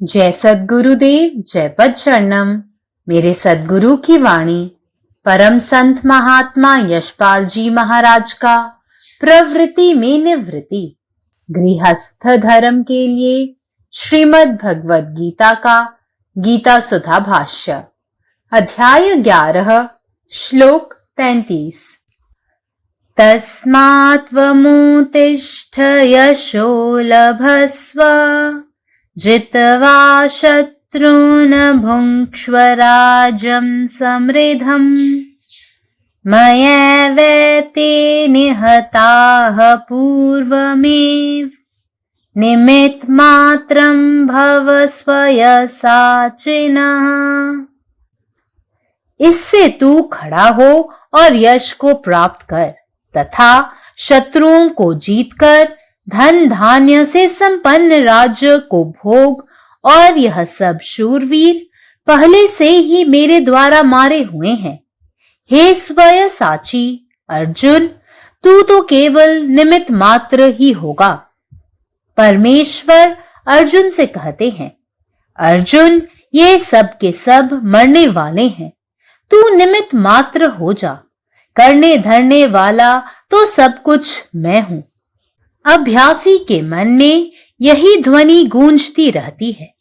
जय सद्गुरुदेव, जय पद शरणम। मेरे सद्गुरु की वाणी परम संत महात्मा यशपाल जी महाराज का प्रवृत्ति में निवृत्ति गृहस्थ धर्म के लिए श्रीमद् भगवद गीता का गीता सुधा भाष्य अध्याय 11 श्लोक 33। तस्मात्त्वमुत्तिष्ठ यशो लभस्व जित्वा शत्रून् भुङ्क्ष्व राज्यं समृद्धम् मयैवेते निहताः पूर्वमेव निमित्तमात्रं भवस्व यशाचिनः। इससे तू खड़ा हो और यश को प्राप्त कर तथा शत्रुओं को जीतकर धन धान्य से संपन्न राज्य को भोग। और यह सब शूरवीर पहले से ही मेरे द्वारा मारे हुए हैं। हे स्वयं साची अर्जुन, तू तो केवल निमित्त मात्र ही होगा। परमेश्वर अर्जुन से कहते हैं, अर्जुन, ये सब के सब मरने वाले हैं, तू निमित्त मात्र हो जा। करने धरने वाला तो सब कुछ मैं हूं। अभ्यासी के मन में यही ध्वनि गूंजती रहती है।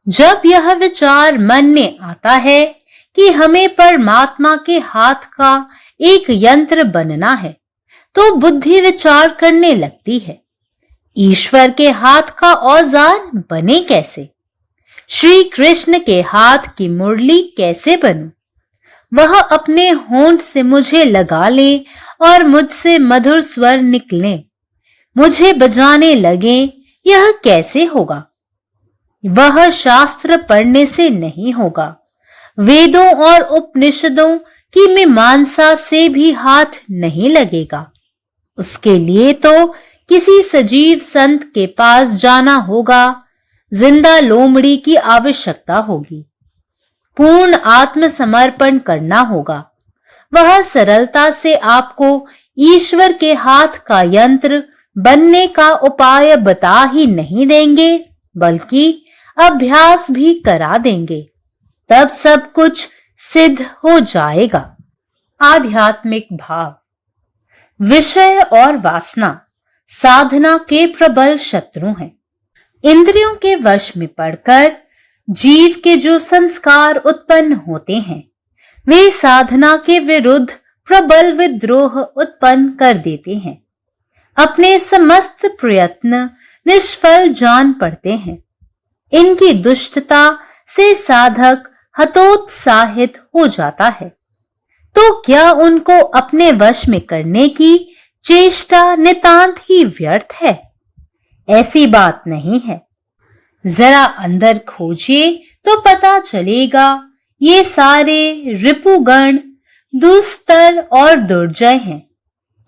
जब यह विचार मन में आता है कि हमें परमात्मा के हाथ का एक यंत्र बनना है, तो बुद्धि विचार करने लगती है, ईश्वर के हाथ का औजार बने कैसे? श्री कृष्ण के हाथ की मुरली कैसे बनूं? वह अपने होंठ से मुझे लगा ले और मुझसे मधुर स्वर निकले, मुझे बजाने लगे, यह कैसे होगा? वह शास्त्र पढ़ने से नहीं होगा। वेदों और उपनिषदों की मीमांसा से भी हाथ नहीं लगेगा। उसके लिए तो किसी सजीव संत के पास जाना होगा, जिंदा लोमड़ी की आवश्यकता होगी, पूर्ण आत्मसमर्पण करना होगा। वह सरलता से आपको ईश्वर के हाथ का यंत्र बनने का उपाय बता ही नहीं देंगे, बल्कि अभ्यास भी करा देंगे। तब सब कुछ सिद्ध हो जाएगा। आध्यात्मिक भाव। विषय और वासना साधना के प्रबल शत्रु हैं। इंद्रियों के वश में पड़कर जीव के जो संस्कार उत्पन्न होते हैं, वे साधना के विरुद्ध प्रबल विद्रोह उत्पन्न कर देते हैं। अपने समस्त प्रयत्न निष्फल जान पड़ते हैं। इनकी दुष्टता से साधक हतोत्साहित हो जाता है। तो क्या उनको अपने वश में करने की चेष्टा नितांत ही व्यर्थ है? ऐसी बात नहीं है। जरा अंदर खोजिए तो पता चलेगा, ये सारे रिपुगण दुस्तर और दुर्जय हैं,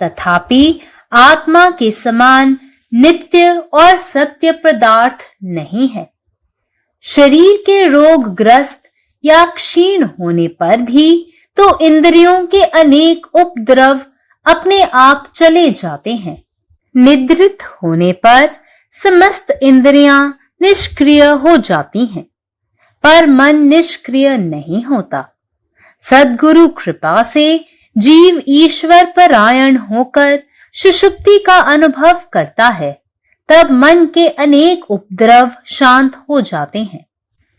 तथापि आत्मा के समान नित्य और सत्य पदार्थ नहीं है। शरीर के रोगग्रस्त या क्षीण होने पर भी तो इंद्रियों के अनेक उपद्रव अपने आप चले जाते हैं। निद्रित होने पर समस्त इंद्रियां निष्क्रिय हो जाती हैं, पर मन निष्क्रिय नहीं होता। सद्गुरु कृपा से जीव ईश्वर परायण होकर सुषुप्ति का अनुभव करता है, तब मन के अनेक उपद्रव शांत हो जाते हैं।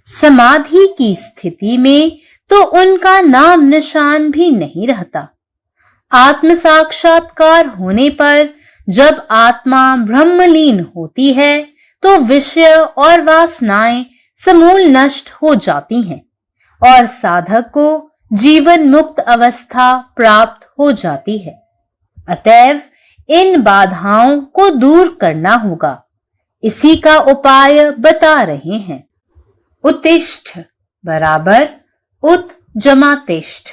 समाधि की स्थिति में तो उनका नाम निशान भी नहीं रहता। आत्म साक्षात्कार होने पर जब आत्मा ब्रह्मलीन होती है, तो विषय और वासनाएं समूल नष्ट हो जाती हैं और साधक को जीवन मुक्त अवस्था प्राप्त हो जाती है। अतएव इन बाधाओं को दूर करना होगा। इसी का उपाय बता रहे हैं। उत्तिष्ठ बराबर उत जमा तिष्ठ।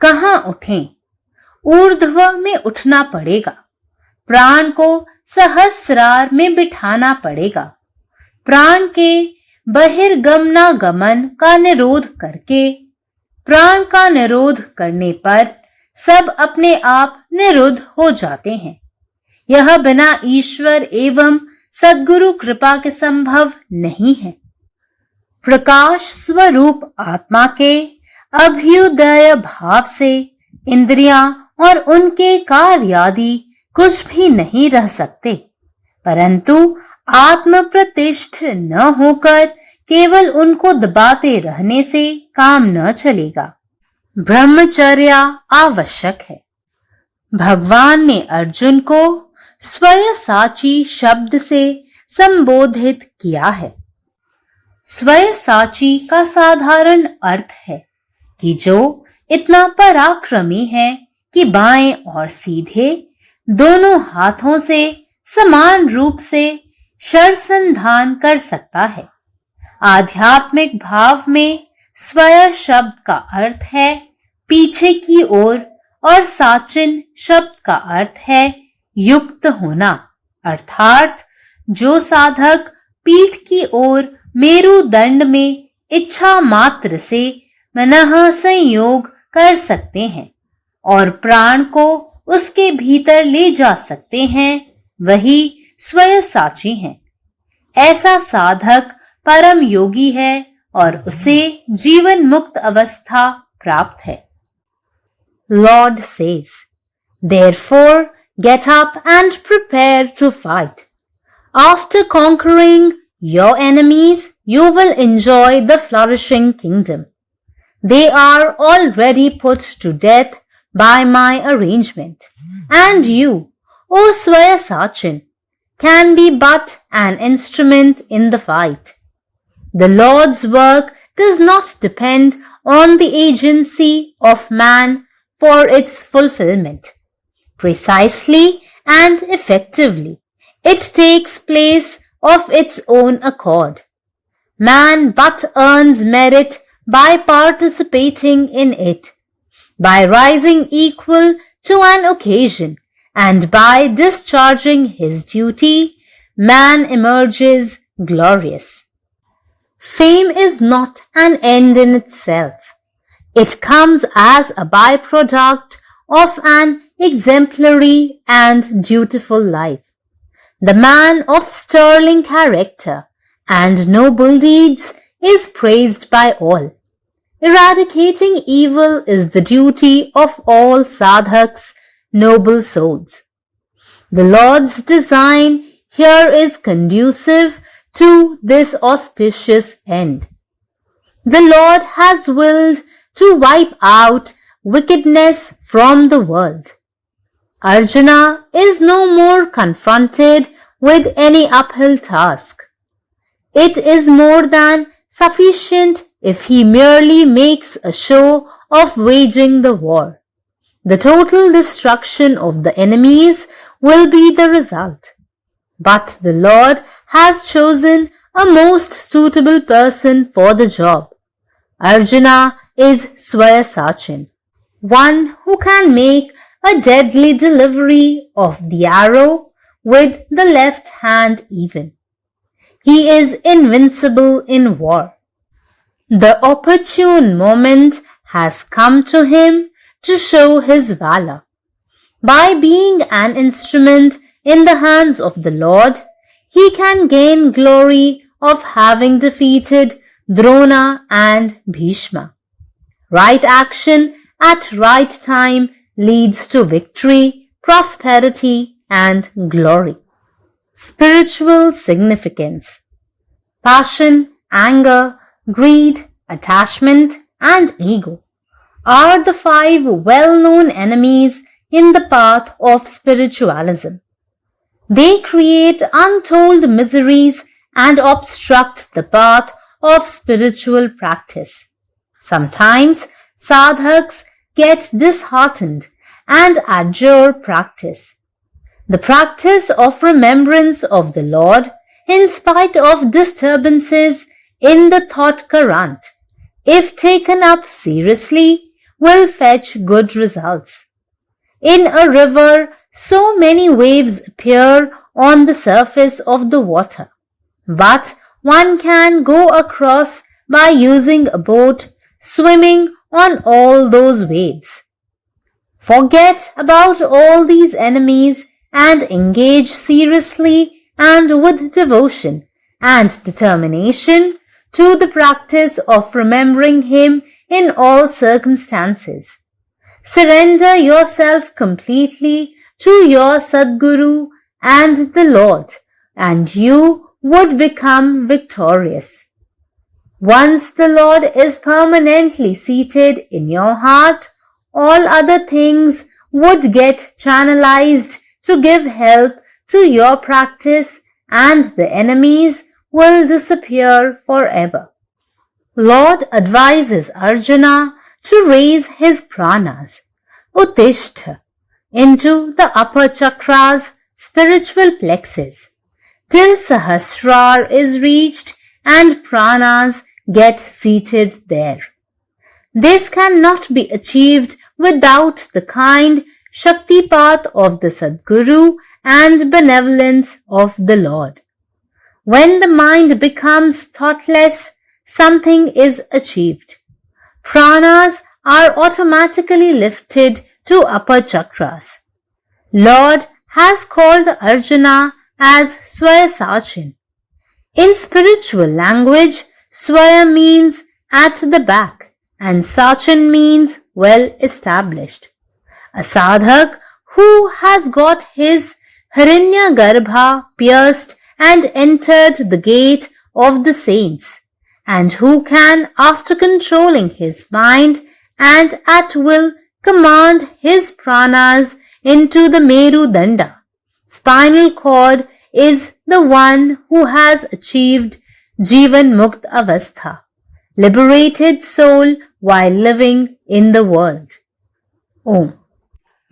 कहाँ उठें? ऊर्ध्व में उठना पड़ेगा। प्राण को सहस्रार में बिठाना पड़ेगा। प्राण के बहिर्गमनागमन का निरोध करके, प्राण का निरोध करने पर सब अपने आप निरुद्ध हो जाते हैं। यह बिना ईश्वर एवं सद्गुरु कृपा के संभव नहीं है। प्रकाश स्वरूप आत्मा के अभ्युदय भाव से इंद्रियां और उनके कार्यादि कुछ भी नहीं रह सकते, परंतु आत्म प्रतिष्ठ न होकर केवल उनको दबाते रहने से काम न चलेगा। ब्रह्मचर्य आवश्यक है। भगवान ने अर्जुन को स्वयसाची शब्द से संबोधित किया है। स्वयसाची का साधारण अर्थ है कि जो इतना पराक्रमी है कि बाएं और सीधे दोनों हाथों से समान रूप से शरसंधान कर सकता है। आध्यात्मिक भाव में स्वय शब्द का अर्थ है पीछे की ओर और साचिन शब्द का अर्थ है युक्त होना, अर्थात जो साधक पीठ की ओर मेरुदंड में इच्छा मात्र से मनः संयोग कर सकते हैं और प्राण को उसके भीतर ले जा सकते हैं, वही स्वयसाची हैं। ऐसा साधक परम योगी है और उसे जीवन मुक्त अवस्था प्राप्त है। Lord says, "Therefore get up and prepare to fight. After conquering your enemies, you will enjoy the flourishing kingdom. They are already put to death by my arrangement, and you, O Swayasachin, can be but an instrument in the fight. The Lord's work does not depend on the agency of man for its fulfillment. Precisely and effectively, it takes place of its own accord. Man but earns merit by participating in it, by rising equal to an occasion, and by discharging his duty, man emerges glorious. Fame is not an end in itself. It comes as a byproduct of an exemplary and dutiful life. The man of sterling character and noble deeds is praised by all. Eradicating evil is the duty of all sadhaks, noble souls. The Lord's design here is conducive to this auspicious end. The Lord has willed to wipe out wickedness from the world. Arjuna is no more confronted with any uphill task. It is more than sufficient if he merely makes a show of waging the war. The total destruction of the enemies will be the result. But the Lord has chosen a most suitable person for the job. Arjuna is Swayasachin, one who can make a deadly delivery of the arrow with the left hand even. He is invincible in war. The opportune moment has come to him to show his valor. By being an instrument in the hands of the Lord, he can gain glory of having defeated Drona and Bhishma. Right action at right time leads to victory, prosperity, and glory. Spiritual significance. Passion, anger, greed, attachment, and ego are the 5 well-known enemies in the path of spiritualism. They create untold miseries and obstruct the path of spiritual practice. Sometimes sadhaks get disheartened and adjure practice. The practice of remembrance of the Lord, in spite of disturbances in the thought current, if taken up seriously, will fetch good results. In a river, so many waves appear on the surface of the water, but one can go across by using a boat swimming on all those waves. Forget about all these enemies and engage seriously and with devotion and determination to the practice of remembering Him in all circumstances. Surrender yourself completely to your Sadguru and the Lord, and you would become victorious. Once the Lord is permanently seated in your heart, all other things would get channelized to give help to your practice, and the enemies will disappear forever. Lord advises Arjuna to raise his pranas, Uttishta, into the upper chakras, spiritual plexus, till Sahasrar is reached and pranas get seated there. This cannot be achieved without the kind Shaktipat of the Sadguru and benevolence of the Lord. When the mind becomes thoughtless, something is achieved. Pranas are automatically lifted to upper chakras. Lord has called Arjuna as Swayasachin. In spiritual language, Swaya means at the back and Sachin means well established. A sadhak who has got his Hiranyagarbha pierced and entered the gate of the saints, and who can, after controlling his mind and at will, command his pranas into the Meru Danda, spinal cord, is the one who has achieved Jivan Mukt Avastha, liberated soul while living in the world. Om.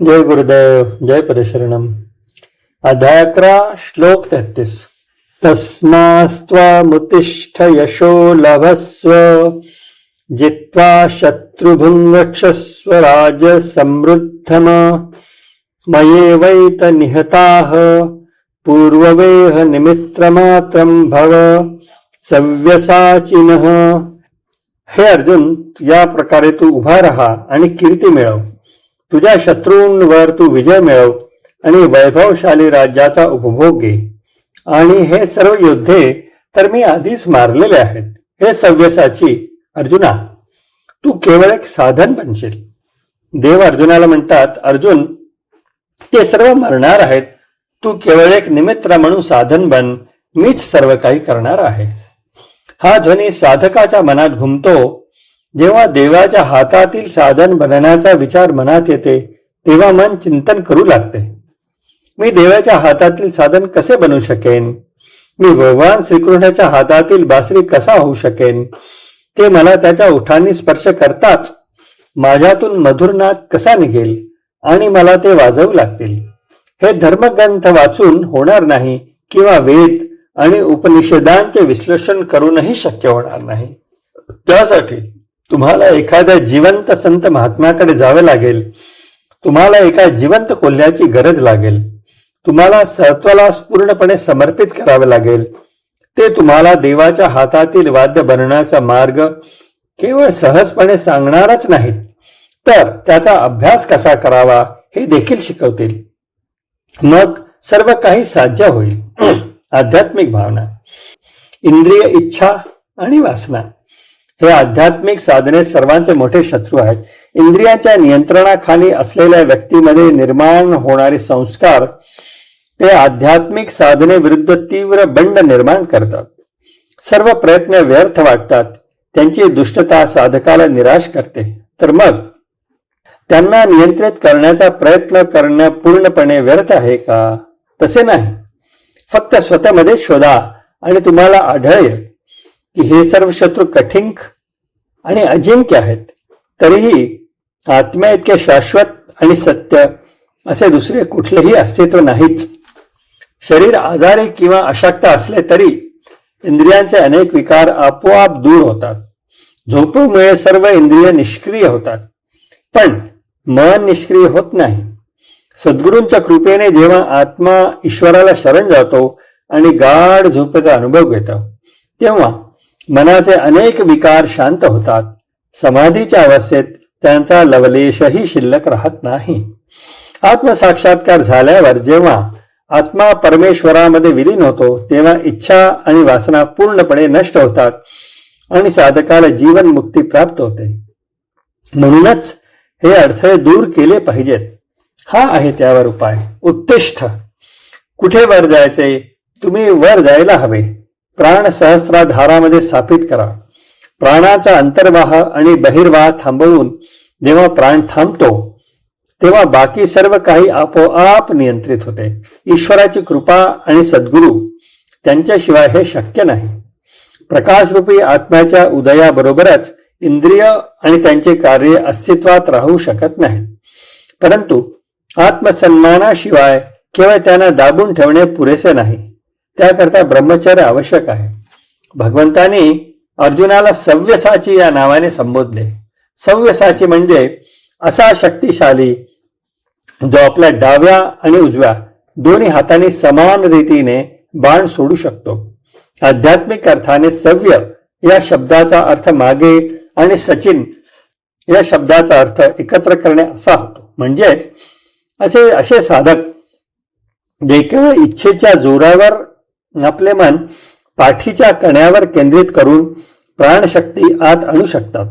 जय गुरुदेव, जय पदशरणम. अध्याय 11 श्लोक 33. तस्मास्त्वमुत्तिष्ठ यशो लभस्व जित्वा शत्रुभुङ्क्षस्व राजसमृद्धम मयेवैत निहताः पूर्ववेह निमित्रमात्रं भव सव्यसाचिनः. हे अर्जुन, या प्रकारे तू उभा राहा आणि कीर्ती मिळव. तुझ्या शत्रूंवर तू विजय मिळव आणि वैभवशाली राज्याचा उपभोग घे. आणि हे सर्व योद्धे तर मी आधीच मारलेले आहेत. हे सव्यसाची अर्जुना, तू केवळ एक साधन बनशील. देव अर्जुनाला म्हणतात, अर्जुन, ते सर्व मरणार आहेत. तू केवळ एक निमित्त म्हणून साधन बन. मीच सर्व काही करणार आहे. हा ध्वनी साधकाच्या मनात घुमतो. जेव्हा देवाच्या हातातील साधन बनण्याचा विचार मनात येते, तेव्हा मन चिंतन करू लागते. मी देवाच्या हातातील साधन कसे बनू शकेन? मी भगवान श्रीकृष्णाच्या हातातील बासरी कसा होऊ शकेन? ते मला त्याच्या ओठांनी स्पर्श करताच माझ्यातून मधुरनाद कसा निघेल आणि मला ते वाजवू लागतील. हे धर्मग्रंथ वाचून होणार नाही किंवा वेद आणि उपनिषदांचे विश्लेषण करूनही शक्य होणार नाही. त्यासाठी तुम्हाला एखाद्या जिवंत संत महात्म्याकडे जावे लागेल. तुम्हाला एका जिवंत कोल्ह्याची गरज लागेल. तुम्हाला सत्वाला पूर्णपणे समर्पित करावे लागेल. ते तुम्हाला देवाच्या हातातील वाद्य बनण्याचा मार्ग केवळ सहजपणे सांगणारच नाहीत, तर त्याचा अभ्यास कसा करावा हे देखील शिकवतील. मग सर्व काही साध्य होईल. आध्यात्मिक भावना, इंद्रिय इच्छा आणि वासना हे आध्यात्मिक साधने सर्वांचे मोठे शत्रू आहेत. इंद्रियाच्या नियंत्रणाखाली असलेल्या व्यक्तीमध्ये निर्माण होणारे संस्कार ते आध्यात्मिक साधने विरुद्ध तीव्र बंड निर्माण करतात. सर्व प्रयत्न व्यर्थ वाटतात. त्यांची दुष्टता साधकाला निराश करते. तर मग त्यांना नियंत्रित करण्याचा प्रयत्न करणं पूर्णपणे व्यर्थ आहे का? तसे नाही. फक्त स्वतःमध्ये शोधा आणि तुम्हाला आढळेल की हे सर्व शत्रू कठीण आणि अजिंक्य आहेत. तरीही आत्म्या इतके शाश्वत आणि सत्य असे दुसरे कुठलेही अस्तित्व नाहीच. शरीर आजारी किंवा अशक्त असले तरी इंद्रियांचे अनेक विकार आपोआप दूर होतात. झोपेमुळे सर्व इंद्रिय निष्क्रिय होतात, पण मन निष्क्रिय होत नाही. सद्गुरूंच्या कृपेने जेव्हा आत्मा ईश्वराला शरण जातो आणि गाढ झोपेचा अनुभव घेतो, तेव्हा मनाचे अनेक विकार शांत होतात. समाधीच्या अवस्थेत त्यांचा लवलेशही शिल्लक राहत नाही. आत्मसाक्षात्कार झाल्यावर जेव्हा आत्मा परमेश्वरामध्ये विलीन होतो, तेव्हा इच्छा आणि वासना पूर्णपणे नष्ट होतात आणि साधकाला जीवन मुक्ती प्राप्त होते. म्हणूनच हे अडथळे दूर केले पाहिजेत. हा आहे त्यावर उपाय. उत्तिष्ठ. कुठे वर जायचे? तुम्ही वर जायला हवे. प्राण सहस्राधारामध्ये स्थापित करा. प्राणाचा अंतर्वाह आणि बहिर्वाह थांबवून जेव्हा प्राण थांबतो तेव्हा बाकी सर्व काही आपोआप नियंत्रित होते. ईश्वराची कृपा आणि सद्गुरू त्यांच्याशिवाय हे शक्य नाही. प्रकाशरूपी आत्म्याच्या उदयाबरोबरच इंद्रिय आणि त्यांचे कार्य अस्तित्वात राहू शकत नाही. परंतु आत्मसन्मानाशिवाय केवळ त्यांना दाबून ठेवणे पुरेसे नाही. त्याकरता ब्रह्मचर्य आवश्यक आहे. भगवंतांनी अर्जुनाला सव्यसाची या नावाने संबोधले. सव्यसाची म्हणजे असा शक्तिशाली जो आपल्या डाव्या आणि उजव्या दोन्ही हातांनी समान रीतीने बाण सोडू शकतो. आध्यात्मिक अर्थाने सव्य या शब्दाचा अर्थ मागे आणि सचिन या शब्दाचा अर्थ एकत्र करणे असा होतो. म्हणजेच असे साधक जे केवळ इच्छेच्या जोरावर आपले मन पाठीच्या कण्यावर केंद्रित करून प्राणशक्ती आत आणू शकतात.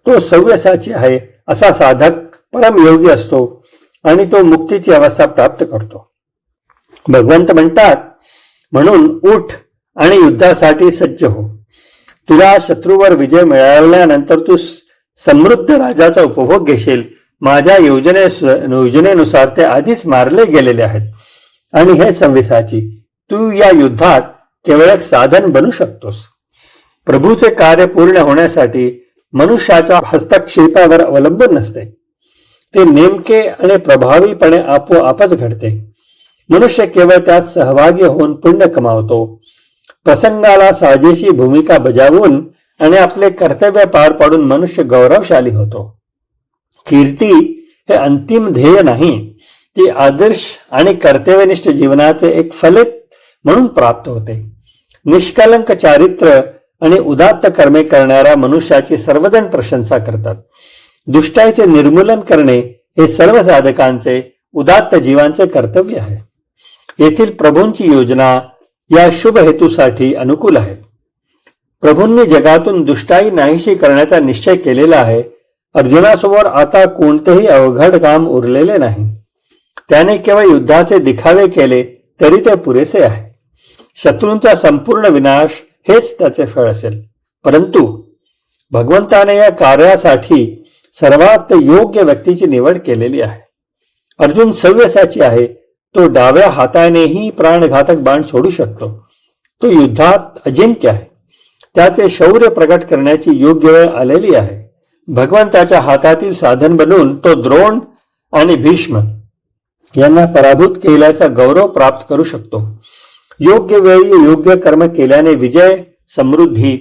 तो सव्यसाची आहे. असा साधक परमयोगी असतो आणि तो मुक्तीची अवस्था प्राप्त करतो. भगवंत म्हणतात, म्हणून उठ आणि युद्धासाठी सज्ज हो. तुला शत्रूवर विजय मिळवल्यानंतर तू समृद्ध राजाचा उपभोग घेशील. माझ्या योजनेनुसार ते आधीच मारले गेलेले आहेत आणि हे सव्यसाची तू या युद्धात केवळ एक साधन बनू शकतोस. प्रभूचे कार्य पूर्ण होण्यासाठी मनुष्याच्या हस्तक्षेपावर अवलंबून नसते. ते नेमके आणि प्रभावीपणे आपोआपच घडते. मनुष्य केवळ त्यात सहभागी होऊन पुण्य कमावतो. प्रसंगाला साजेशी भूमिका बजावून आणि आपले कर्तव्य पार पाडून मनुष्य गौरवशाली होतो. कीर्ती हे अंतिम ध्येय नाही, ती आदर्श आणि कर्तव्यनिष्ठ जीवनाचे एक फलित म्हणून प्राप्त होते. निष्कलंक चारित्र्य आणि उदात्त कर्मे करणाऱ्या मनुष्याची सर्वजण प्रशंसा करतात. दुष्टाईचे निर्मूलन करणे हे सर्व साधकांचे उदात्त जीवांचे कर्तव्य आहे. येथील प्रभूंची योजना या शुभ हेतूसाठी अनुकूल आहे. प्रभूंनी जगातून दुष्टाई नाहीशी करण्याचा निश्चय केलेला आहे. अर्जुनासमोर आता कोणतेही अवघड काम उरलेले नाही. त्याने केवळ युद्धाचे दिखावे केले तरी ते पुरेसे आहे. शत्रूंचा संपूर्ण विनाश हेच त्याचे फळ असेल. परंतु भगवंताने या कार्यासाठी सर्वात योग्य व्यक्तीची निवड केलेली आहे. अर्जुन सव्यसाची आहे. तो डाव्या हातानेही प्राणघातक बाण सोडू शकतो. तो युद्धात अजिंक्य आहे. त्याचे शौर्य प्रकट करण्याची योग्य वेळ आलेली आहे. भगवंताच्या हातातील साधन बनून तो द्रोण आणि भीष्म यांना पराभूत केल्याचा गौरव प्राप्त करू शकतो. योग्य वेळी योग्य कर्म केल्याने विजय, समृद्धी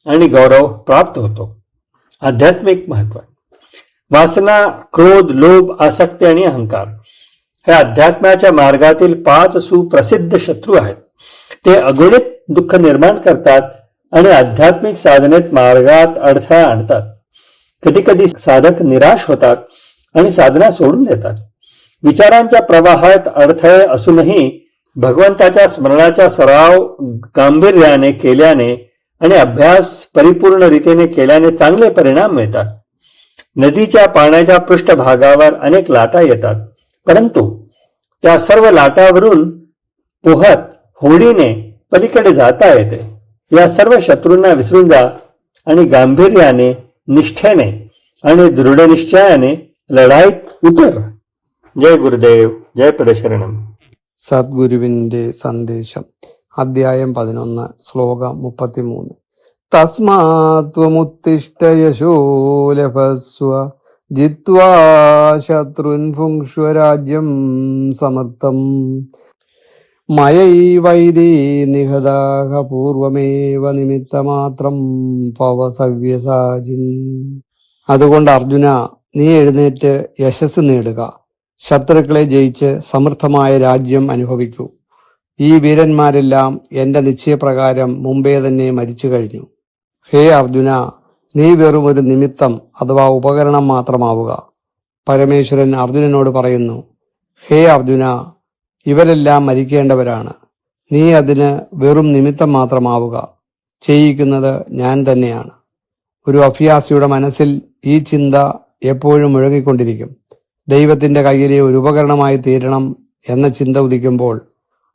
आणि गौरव प्राप्त होतो. आध्यात्मिक महत्व. वासना, क्रोध, लोभ, आसक्ती आणि अहंकार हे अध्यात्माच्या मार्गातील 5 सुप्रसिद्ध शत्रू आहेत. ते अगणित दुःख निर्माण करतात आणि आध्यात्मिक साधनेत मार्गात अडथळा आणतात. कधी कधी साधक निराश होतात आणि साधना सोडून देतात. विचारांच्या प्रवाहात अडथळे असूनही भगवंताच्या स्मरणाचा सराव गांभीर्याने केल्याने आणि अभ्यास परिपूर्ण रीतीने केल्याने चांगले परिणाम मिळतात. नदीच्या पाण्याच्या पृष्ठभागावर अनेक लाटा येतात, परंतु त्या सर्व लाटावरून पोहत होडीने पलीकडे जाता येते. या सर्व शत्रूंना विसरून जा आणि गांभीर्याने, निष्ठेने आणि दृढनिश्चयाने लढाईत उतर. जय गुरुदेव, जय पदशरणम. സദ്ഗുരുവിന്റെ സന്ദേശം. അധ്യായം 11, ശ്ലോകം 33. തസ്മാത്വമുത്തിഷ്ഠ യശോ ലഭസ്വ ജിത്വാ ശത്രുൻ ഭുങ്ക്ഷ്വ രാജ്യം സമർത്ഥം മയൈവൈദേ നിഹതാഹ പൂർവമേവ നിമിത്തമാത്രം പവസവ്യസാചിൻ. അതുകൊണ്ട് അർജുന, നീ എഴുന്നേറ്റ് യശസ് നേടുക. ശത്രുക്കളെ ജയിച്ച് സമൃദ്ധമായ രാജ്യം അനുഭവിക്കൂ. ഈ വീരന്മാരെല്ലാം എന്റെ നിശ്ചയപ്രകാരം മുമ്പേ തന്നെ മരിച്ചു കഴിഞ്ഞു. ഹേ അർജുന, നീ വെറും ഒരു നിമിത്തം അഥവാ ഉപകരണം മാത്രമാവുക. പരമേശ്വരൻ അർജുനനോട് പറയുന്നു, ഹേ അർജുന, ഇവരെല്ലാം മരിക്കേണ്ടവരാണ്. നീ അതിന് വെറും നിമിത്തം മാത്രമാവുക. ചെയ്യിക്കുന്നത് ഞാൻ തന്നെയാണ്. ഒരു അഭ്യാസിയുടെ മനസ്സിൽ ഈ ചിന്ത എപ്പോഴും മുഴങ്ങിക്കൊണ്ടിരിക്കും. ദൈവത്തിന്റെ കയ്യിലെ ഒരു ഉപകരണമായി തീരണം എന്ന ചിന്ത ഉദിക്കുമ്പോൾ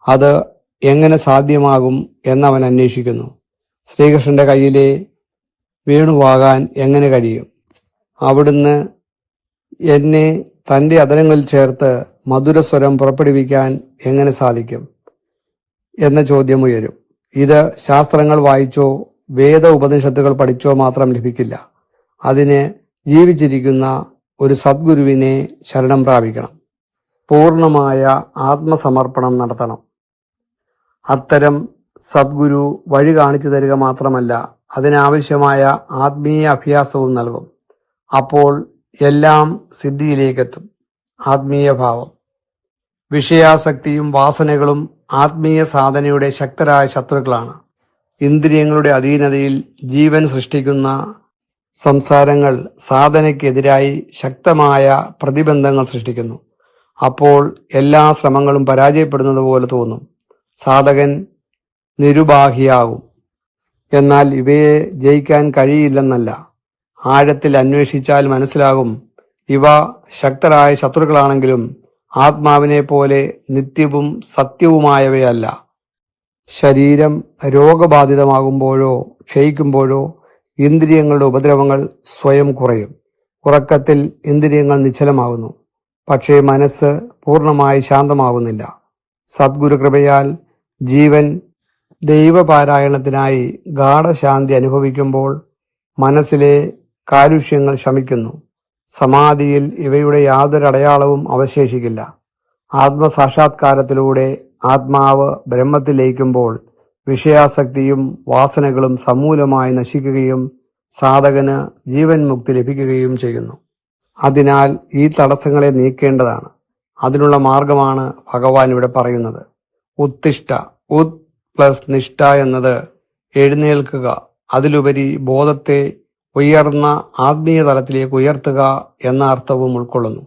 അത് എങ്ങനെ സാധ്യമാകും എന്നവൻ അന്വേഷിക്കുന്നു. ശ്രീകൃഷ്ണന്റെ കയ്യിലെ വേണുവാകാൻ എങ്ങനെ കഴിയും? അവിടുന്ന് എന്നെ തന്റെ അധരങ്ങളിൽ ചേർത്ത് മധുരസ്വരം പുറപ്പെടുവിക്കാൻ എങ്ങനെ സാധിക്കും എന്ന ചോദ്യം ഉയരും. ഇത് ശാസ്ത്രങ്ങൾ വായിച്ചോ വേദ ഉപനിഷത്തുകൾ പഠിച്ചോ മാത്രം ലഭിക്കില്ല. അതിന് ജീവിച്ചിരിക്കുന്ന ഒരു സദ്ഗുരുവിനെ ശരണം പ്രാപിക്കണം. പൂർണ്ണമായ ആത്മസമർപ്പണം നടത്തണം. അത്തരം സദ്ഗുരു വഴി കാണിച്ചു തരിക മാത്രമല്ല, അതിനാവശ്യമായ ആത്മീയ അഭ്യാസവും നൽകും. അപ്പോൾ എല്ലാം സിദ്ധിയിലേക്കെത്തും. ആത്മീയ ഭാവം. വിഷയാസക്തിയും വാസനകളും ആത്മീയ സാധനയുടെ ശക്തരായ ശത്രുക്കളാണ്. ഇന്ദ്രിയങ്ങളുടെ അധീനതയിൽ ജീവൻ സൃഷ്ടിക്കുന്ന സംസാരങ്ങൾ സാധനയ്ക്കെതിരായി ശക്തമായ പ്രതിബന്ധങ്ങൾ സൃഷ്ടിക്കുന്നു. അപ്പോൾ എല്ലാ ശ്രമങ്ങളും പരാജയപ്പെടുന്നത് പോലെ തോന്നും. സാധകൻ നിരുപാഹിയാകും. എന്നാൽ ഇവയെ ജയിക്കാൻ കഴിയില്ലെന്നല്ല. ആഴത്തിൽ അന്വേഷിച്ചാൽ മനസ്സിലാകും, ഇവ ശക്തരായ ശത്രുക്കളാണെങ്കിലും ആത്മാവിനെ പോലെ നിത്യവും സത്യവുമായവയല്ല. ശരീരം രോഗബാധിതമാകുമ്പോഴോ ക്ഷയിക്കുമ്പോഴോ ഇന്ദ്രിയങ്ങളുടെ ഉപദ്രവങ്ങൾ സ്വയം കുറയും. ഉറക്കത്തിൽ ഇന്ദ്രിയങ്ങൾ നിശ്ചലമാകുന്നു. പക്ഷേ മനസ്സ് പൂർണ്ണമായി ശാന്തമാകുന്നില്ല. സദ്ഗുരു കൃപയാൽ ജീവൻ ദൈവപാരായണത്തിനായി ഗാഠശാന്തി അനുഭവിക്കുമ്പോൾ മനസ്സിലെ കാലുഷ്യങ്ങൾ ശമിക്കുന്നു. സമാധിയിൽ ഇവയുടെ യാതൊരു അടയാളവും അവശേഷിക്കില്ല. ആത്മസാക്ഷാത്കാരത്തിലൂടെ ആത്മാവ് ബ്രഹ്മത്തിൽ ലയിക്കുമ്പോൾ വിഷയാസക്തിയും വാസനകളും സമൂലമായി നശിക്കുകയും സാധകന് ജീവൻ മുക്തി ലഭിക്കുകയും ചെയ്യുന്നു. അതിനാൽ ഈ തടസ്സങ്ങളെ നീക്കേണ്ടതാണ്. അതിനുള്ള മാർഗമാണ് ഭഗവാൻ ഇവിടെ പറയുന്നത്. ഉത്തിഷ്ഠ. ഉത് പ്ലസ് നിഷ്ഠ എന്നത് എഴുന്നേൽക്കുക, അതിലുപരി ബോധത്തെ ഉയർന്ന ആത്മീയ തലത്തിലേക്ക് ഉയർത്തുക എന്ന അർത്ഥവും ഉൾക്കൊള്ളുന്നു.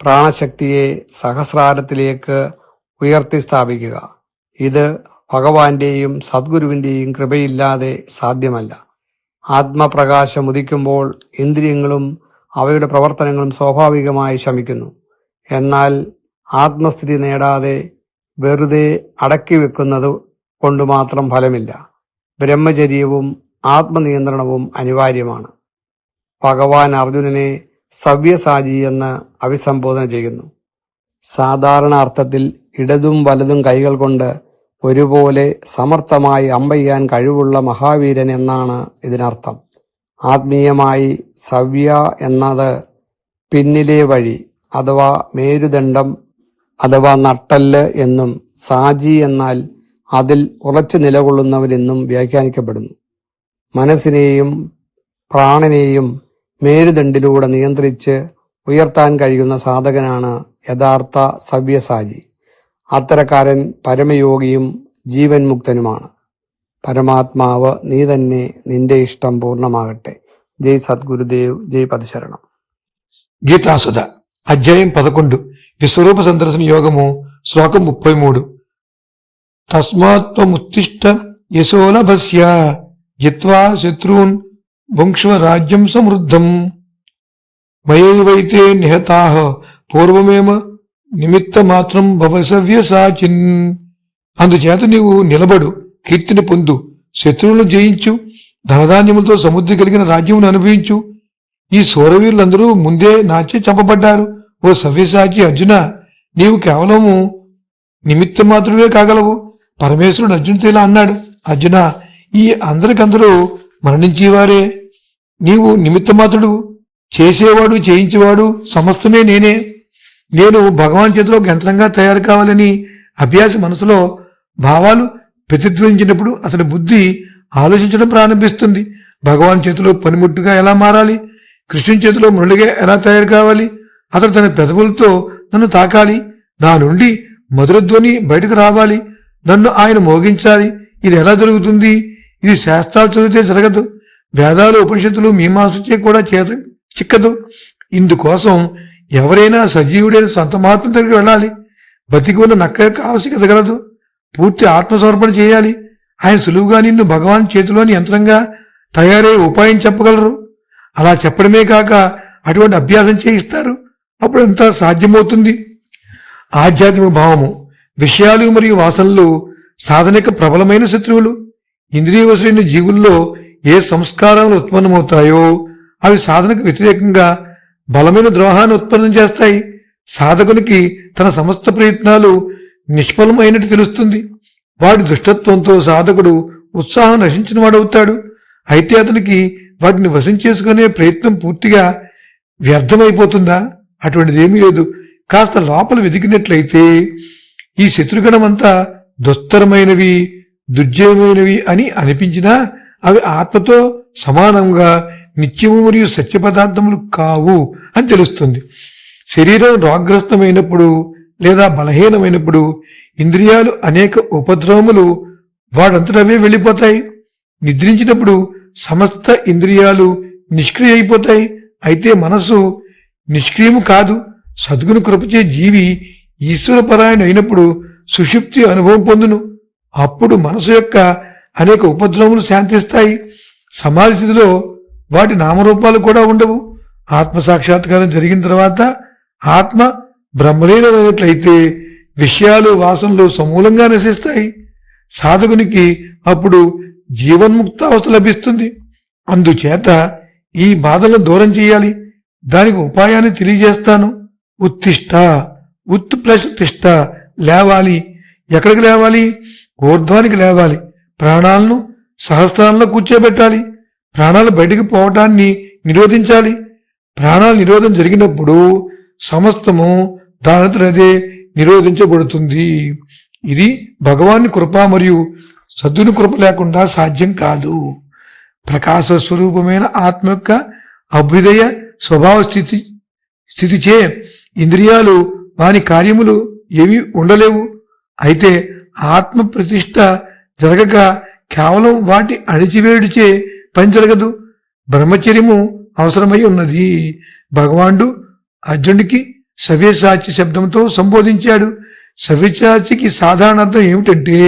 പ്രാണശക്തിയെ സഹസ്രാരത്തിലേക്ക് ഉയർത്തി സ്ഥാപിക്കുക. ഇത് ഭഗവാന്റെയും സദ്ഗുരുവിന്റെയും കൃപയില്ലാതെ സാധ്യമല്ല. ആത്മപ്രകാശം ഉദിക്കുമ്പോൾ ഇന്ദ്രിയങ്ങളും അവയുടെ പ്രവർത്തനങ്ങളും സ്വാഭാവികമായി ശമിക്കുന്നു. എന്നാൽ ആത്മസ്ഥിതി നേടാതെ വെറുതെ അടക്കി വെക്കുന്നത് കൊണ്ട് മാത്രം ഫലമില്ല. ബ്രഹ്മചര്യവും ആത്മനിയന്ത്രണവും അനിവാര്യമാണ്. ഭഗവാൻ അർജുനനെ സവ്യസാചി എന്ന് അഭിസംബോധന ചെയ്യുന്നു. സാധാരണ അർത്ഥത്തിൽ ഇടതും വലതും കൈകൾ കൊണ്ട് ഒരുപോലെ സമർത്ഥമായി അമ്പെയ്യാൻ കഴിവുള്ള മഹാവീരൻ എന്നാണ് ഇതിനർത്ഥം. ആത്മീയമായി സവ്യ എന്നത് പിന്നിലെ വഴി അഥവാ മേരുദണ്ഡം അഥവാ നട്ടല് എന്നും സാജി എന്നാൽ അതിൽ ഉറച്ചു നിലകൊള്ളുന്നവരെന്നും വ്യാഖ്യാനിക്കപ്പെടുന്നു. മനസ്സിനെയും പ്രാണനെയും മേരുദണ്ഡിലൂടെ നിയന്ത്രിച്ച് ഉയർത്താൻ കഴിയുന്ന സാധകനാണ് യഥാർത്ഥ സവ്യസാചി. അത്തരക്കാരൻ പരമയോഗിയും ജീവൻ മുക്തനുമാണ്. പരമാത്മാവ് നീ തന്നെ, നിന്റെ ഇഷ്ടം പൂർണ്ണമാകട്ടെ. ജയ് സദ്ഗുരുദേവ്, ജയ് പദശരണം. గీతాసుధ అధ్యాయం 11 విశ్వరూప సందర్శన యోగము శ్లోకం 33. తస్మాత్వముత్తిష్ట యశోలభస్య జిత్వా శత్రూన్ భుంక్ష్వ రాజ్యం సమృద్ధం మయైవైతే నిహతాః పూర్వమేమ నిమిత్త మాత్రం భవసవ్యసాచిన్. అందుచేత నీవు నిలబడు, కీర్తిని పొందు, శత్రువులను జయించు, ధనధాన్యములతో సమృద్ధి కలిగిన రాజ్యమును అనుభవించు. ఈ శూరవీరులందరూ ముందే నాచే చంపబడ్డారు. ఓ సవ్యసాచి అర్జున, నీవు కేవలము నిమిత్త మాత్రమే కాగలవు. పరమేశ్వరుడు అర్జునుతో ఇలా అన్నాడు, అర్జున, ఈ అందరికందరూ మరణించేవారే. నీవు నిమిత్త మాత్రుడు, చేసేవాడు చేయించేవాడు సమస్తమే నేనే. నేను భగవాన్ చేతిలో యంత్రంగా తయారు కావాలని అభ్యాసి మనసులో భావాలు ప్రతిధ్వనించినప్పుడు అతని బుద్ధి ఆలోచించడం ప్రారంభిస్తుంది. భగవాన్ చేతిలో పనిముట్టుగా ఎలా మారాలి, కృష్ణుని చేతిలో మురళిగా ఎలా తయారు కావాలి, అతడు తన పెదవులతో నన్ను తాకాలి, నా నుండి మధురధ్వని బయటకు రావాలి, నన్ను ఆయన మోగించాలి. ఇది ఎలా జరుగుతుంది? ఇది శాస్త్రాలు చదివితే జరగదు. వేదాలు ఉపనిషత్తులు మీమాంసచే కూడా చిక్కదు. ఇందుకోసం ఎవరైనా సజీవుడైన సొంత మహాత్మ దగ్గరికి వెళ్ళాలి. బతికి ఉన్న నక్క యొక్క ఆవశ్యకత గలదు. పూర్తి ఆత్మసమర్పణ చేయాలి. ఆయన సులువుగా నిన్ను భగవాన్ చేతిలోని యంత్రంగా తయారయ్యే ఉపాయం చెప్పగలరు. అలా చెప్పడమే కాక అటువంటి అభ్యాసం చేయిస్తారు. అప్పుడు అంతా సాధ్యమవుతుంది. ఆధ్యాత్మిక భావము, విషయాలు మరియు వాసనలు సాధనకు ప్రబలమైన శత్రువులు. ఇంద్రియవశులైన జీవుల్లో ఏ సంస్కారాలు ఉత్పన్నమవుతాయో అవి సాధనకు వ్యతిరేకంగా బలమైన ద్రోహాన్ని ఉత్పన్నం చేస్తాయి. సాధకునికి తన సమస్త ప్రయత్నాలు నిష్ఫలమైనట్టు తెలుస్తుంది. వాడి దుష్టత్వంతో సాధకుడు ఉత్సాహం నశించిన వాడవుతాడు. అయితే అతనికి వాటిని వశం చేసుకునే ప్రయత్నం పూర్తిగా వ్యర్థమైపోతుందా? అటువంటిదేమీ లేదు. కాస్త లోపల వెతికినట్లయితే ఈ శత్రుగణమంతా దుస్తరమైనవి, దుర్జయమైనవి అని అనిపించినా అవి ఆత్మతో సమానంగా నిత్యము మరియు సత్య పదార్థములు కావు అని తెలుస్తుంది. శరీరం రోగగ్రస్తమైనప్పుడు లేదా బలహీనమైనప్పుడు ఇంద్రియాలు అనేక ఉపద్రవములు వాడంతటవే వెళ్ళిపోతాయి. నిద్రించినప్పుడు సమస్త ఇంద్రియాలు నిష్క్రియ అయిపోతాయి. అయితే మనస్సు నిష్క్రియము కాదు. సద్గుణ కృపచే జీవి ఈశ్వరపరాయణ అయినప్పుడు సుషుప్తి అనుభవం పొందును. అప్పుడు మనసు యొక్క అనేక ఉపద్రవములు శాంతిస్తాయి. సమాధి స్థితిలో వాటి నామరూపాలు కూడా ఉండవు. ఆత్మ సాక్షాత్కారం జరిగిన తర్వాత ఆత్మ బ్రహ్మలీనమైనట్లయితే విషయాలు, వాసనలు సమూలంగా నశిస్తాయి. సాధకునికి అప్పుడు జీవన్ముక్తావస్థ లభిస్తుంది. అందుచేత ఈ బాధలను దూరం చేయాలి. దానికి ఉపాయాన్ని తెలియజేస్తాను. ఉత్తిష్ట, ఉత్ ప్లస్ తిష్ట, లేవాలి. ఎక్కడికి లేవాలి? ఊర్ధ్వానికి లేవాలి. ప్రాణాలను సహస్రాల్లో కూర్చోబెట్టాలి. ప్రాణాలు బయటికి పోవటాన్ని నిరోధించాలి. ప్రాణాల నిరోధం జరిగినప్పుడు సమస్తము దానంతటదే నిరోధించబడుతుంది. ఇది భగవాన్ కృప మరియు సద్గుని కృప లేకుండా సాధ్యం కాదు. ప్రకాశ స్వరూపమైన ఆత్మ యొక్క అభ్యుదయ స్వభావ స్థితిచే ఇంద్రియాలు వాని కార్యములు ఏవి ఉండలేవు. అయితే ఆత్మ ప్రతిష్ట జరగక కేవలం వాటి అణిచివేడుచే పని జరగదు. బ్రహ్మచర్యము అవసరమై ఉన్నది. భగవానుడు అర్జునుడికి సవ్యసాచి శబ్దంతో సంబోధించాడు. సవ్యసాచికి సాధారణ అర్థం ఏమిటంటే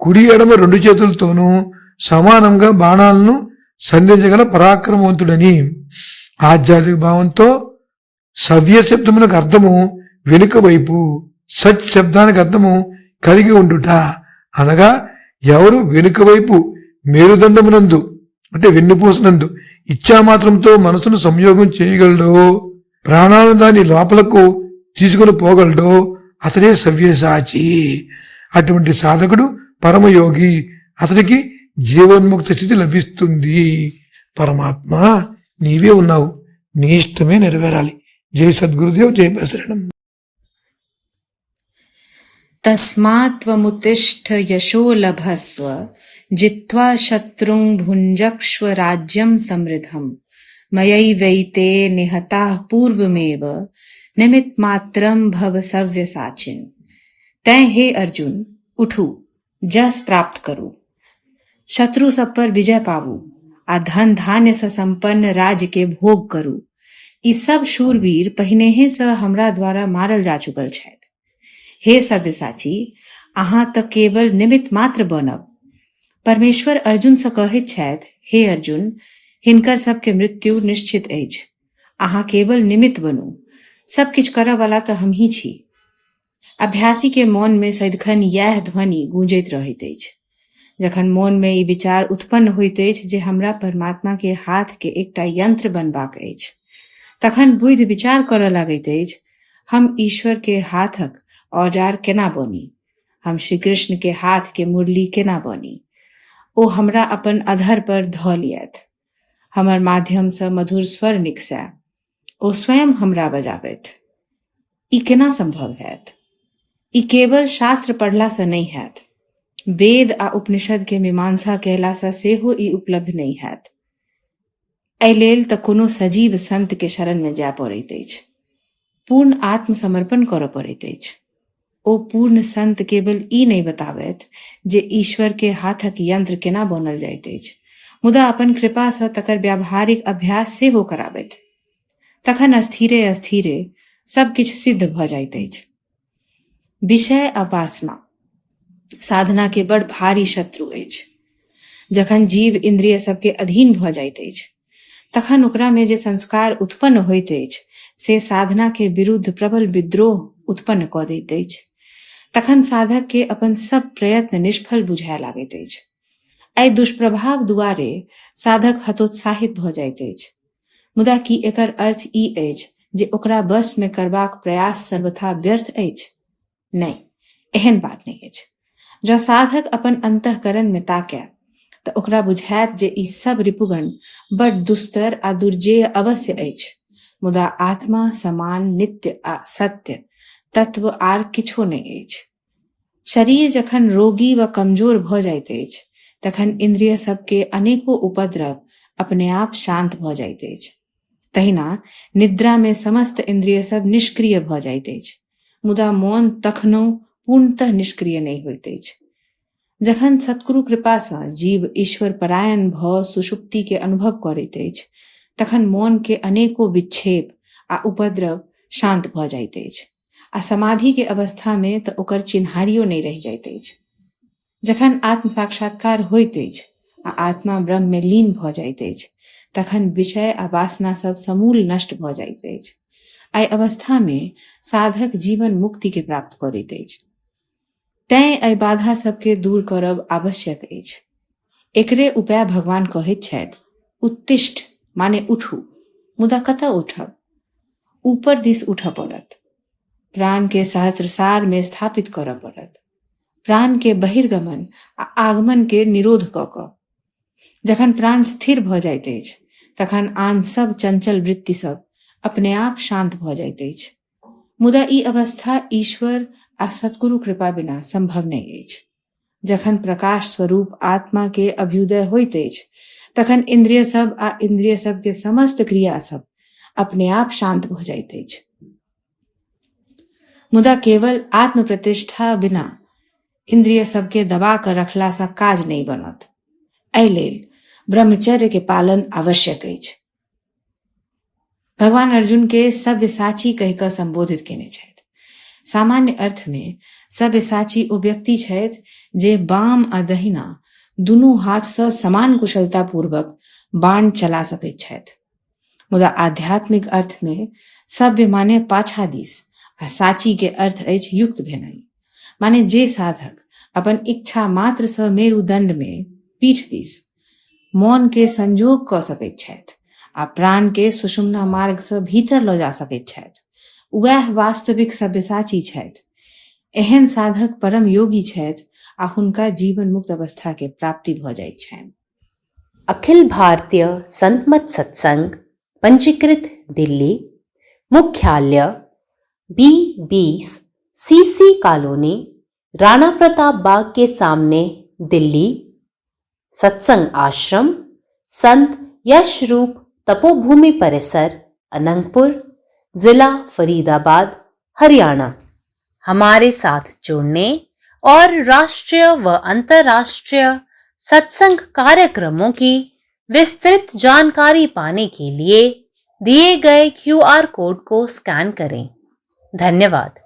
కుడి ఎడమ రెండు చేతులతోనూ సమానంగా బాణాలను సంధించగల పరాక్రమవంతుడని. ఆధ్యాత్మిక భావంతో సవ్య శబ్దమునకు అర్థము వెనుక వైపు, సత్ శబ్దానికి అర్థము కలిగి ఉండుట. అనగా ఎవరు వెనుక వైపు మేరుదండమునందు అంటే వెన్నుపూసనందు ఇచ్చామాత్రంతో మనసును సంయోగం చేయగలడో, ప్రాణాలను దాని లోపలకు తీసుకుని పోగలడో అతడే సవ్యసాచి. అటువంటి సాధకుడు పరమయోగి. అతడికి జీవన్ముక్త స్థితి లభిస్తుంది. పరమాత్మ నీవే ఉన్నావు, నీ ఇష్టమే నెరవేరాలి. జై సద్గురుదేవ్, జై బసరణం. తస్మాత్వముతిష్ఠ యశో లభస్వ జిత్వా శత్రుం భుంజక్ష్వ రాజ్యం సమృద్ధం మయైవైతే నిహతాః పూర్వమేవ निमित्तमात्रं भव सव्यसाचिन। तै हे अर्जुन उठू, जस प्राप्त करू, शत्रु सब पर विजय पावू, आ धन धान्य से संपन्न राज्य के भोग करू। ई सब शूरवीर पहिने ही से हमरा द्वारा मारल जा चुकल छथि। हे सव्यसाची, अहाँ त केवल निमित्त मात्र बनब। परमेश्वर अर्जुन से कहैत छथि, हे अर्जुन, हिनकर सबके मृत्यु निश्चित अछि। अहाँ केवल निमित्त बनू, सब किछ करऽ वाला तो हम ही छी। अभ्यासी के मन में सदिखन यह ध्वनि गूंजैत रहैत अछि। जखन मन में ई विचार उत्पन्न होइत अछि जे हमरा परमात्मा के हाथ के एकटा यंत्र बनबाक अछि, तखन बुद्धि विचार करऽ लागैत अछि, हम ईश्वर के हाथक औजार केना बनी, हम श्री कृष्ण के हाथ के मुरली केना बनी। ओ हमरा अपन अधर पर धऽ लियत, हमर माध्यम से मधुर स्वर निकसै, ओ स्वयं हमरा बजाबैत। ई केना संभव हैत? ई केवल शास्त्र पढ़ला से नहीं हैत। वेद आ उपनिषद के मीमांसा कयला से सेहो ई उपलब्ध नहीं हैत। एहि लेल तऽ कोनो सजीव संत के शरण में जाय पड़ैत अछि, पूर्ण आत्मसमर्पण करऽ पड़ैत अछि। ओ पूर्ण संत केवल ई नहीं बताबैत जे ईश्वर के हाथक यंत्र केना बनल जाइत अछि, मुदा अपन कृपा से तकर व्यावहारिक अभ्यास सेहो कराबैत। तखन अस्थिरे अस्थिरे सब किछ सिद्ध भ जाइत अछि। विषय आ वासना साधना के बड़ भारी शत्रु अछि। जखन जीव इंद्रिय सबके अधीन भ जाइत अछि तखन ओकरा में जे संस्कार उत्पन्न होइत अछि से साधना के विरुद्ध प्रबल विद्रोह उत्पन्न क दैत अछि। तखन साधक के अपन सब प्रयत्न निष्फल बुझाय लागैत अछि। एहि दुष्प्रभाव दुआरे साधक हतोत्साहित भ जाइत अछि। मुदा की एकर अर्थ ई अछि जे ओकरा बस में करबाक प्रयास सर्वथा व्यर्थ अछि? नहीं, एहन बात नहीं अछि। जँ साधक अपन अंतःकरण में ताकय तऽ ओकरा बुझायत जे ई सब रिपुगण बड़ दुस्तर आ दुर्जेय अवश्य अछि, मुदा आत्मा समान नित्य आ सत्य तत्व आर किछो नहीं अछि। शरीर जखन रोगी व कमजोर भ जाइत अछि तखन इंद्रिय सबके अनेको उपद्रव अपने आप शांत भ जाइत अछि। तहिना निद्रा में समस्त इंद्रिय सब निष्क्रिय भ जाइत अछि, मुदा मौन तखनो पूर्णतः निष्क्रिय नहीं होइत अछि। जखन सतगुरु कृपा सँ जीव ईश्वर परायण भ सुषुप्ति के अनुभव करैत अछि तखन मौन के अनेको विक्षेप आ उपद्रव शांत भ जाइत अछि आ समाधि के अवस्था में तऽ ओकर चिन्हारियो नहीं रहि जाइत अछि। जखन आत्म साक्षात्कार होइत अछि आ आत्मा ब्रह्म में लीन भ जाइत अछि तखन विषय आ वासना सब समूल नष्ट भ जाइत अछि। एहि अवस्था में साधक जीवन मुक्ति के प्राप्त करैत अछि। तैं एहि बाधा सबके दूर करब आवश्यक अछि। एकरे उपाय भगवान कहैत छथि, उत्तिष्ठ माने उठू। मुदा कतऽ उठब? ऊपर दिस उठऽ पड़त। प्राण के सहस्रसार में स्थापित करऽ पड़त। प्राण के बहिर्गमन आ आगमन के निरोध कऽ कऽ। जखन प्राण स्थिर भ जाइत अछि तखन आन सब चंचल वृत्ति सब अपने आप शांत भ जाइत अछि। मुदा ई अवस्था ईश्वर आ सतगुरु कृपा बिना संभव नहीं अछि। जखन प्रकाश स्वरूप आत्मा के अभ्युदय होइत अछि तखन इंद्रिय सब आ इंद्रिय सब के समस्त क्रिया सब अपने आप शांत भ जाइत अछि। मुदा केवल आत्म प्रतिष्ठा बिना इंद्रिय सबके दबा कर रखला सँ काज नहीं बनत। एहि लेल ब्रह्मचर्य के पालन आवश्यक अछि। भगवान अर्जुन के सव्यसाची कहि कऽ संबोधित केने छथि। सामान्य अर्थ में सव्यसाची ओ व्यक्ति छथि जे बाम आ दहिना दुनू हाथ सँ समान कुशलता पूर्वक बाण चला सकैत छथि। मुदा आध्यात्मिक अर्थ में सभ्य माने पाछा दिस आ साची के अर्थ अछि युक्त भेनाइ, माने जे साधक अपन इच्छा मात्र सँ मेरुदंड में पीठ दिस मौन के संजोग कऽ सकैत छथि आ प्राण के सुषुम्ना मार्ग सँ भीतर लऽ जा सकैत छथि, वैह वास्तविक सव्यसाची छथि। एहन साधक परम योगी छथि आ हुनका जीवन मुक्त अवस्था के प्राप्ति भ जाइत छनि। अखिल भारतीय संत मत सत्संग पंजीकृत दिल्ली, मुख्यालय B20 CC colony, Rana Pratap Bagh के सामने, दिल्ली। सत्संग आश्रम संत यशरूप तपोभूमि परिसर, अनंगपुर, जिला फरीदाबाद, हरियाणा। हमारे साथ जुड़ने और राष्ट्रीय व अंतर्राष्ट्रीय सत्संग कार्यक्रमों की विस्तृत जानकारी पाने के लिए दिए गए QR कोड को स्कैन करें। धन्यवाद।